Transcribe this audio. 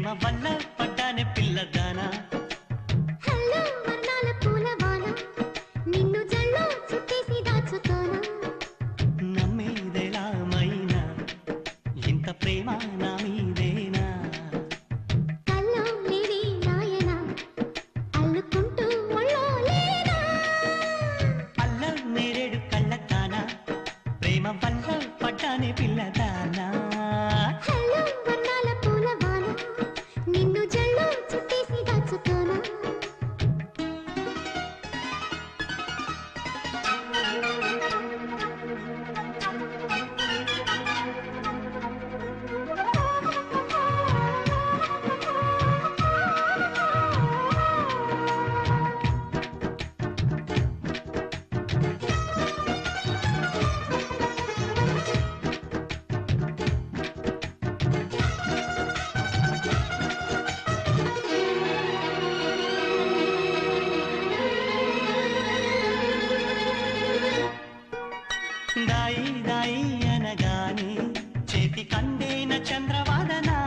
ప్రేమ వల్ల పడ్డానే పిల్లదానా హలో వర్ణాల పూలవాన నిన్ను జల్లో చుట్టేసి దాచుకోనా నమ్మేదెలా మైనా ఇంత ప్రేమ నా మీదేనా కల్లో లేని నాయన అల్లుకుంటూ ఒళ్ళో లేనా అల్ల నేరేడు కళ్ళతానా ప్రేమ వల్ల పడ్డానే పిల్లదానా హలో వర్ణాల పూలవాన నిన్ను జల్లో చుట్టేసి దాచుకోనా దాయి దాయి అనగానే చేతి కందేన చంద్రవాదనా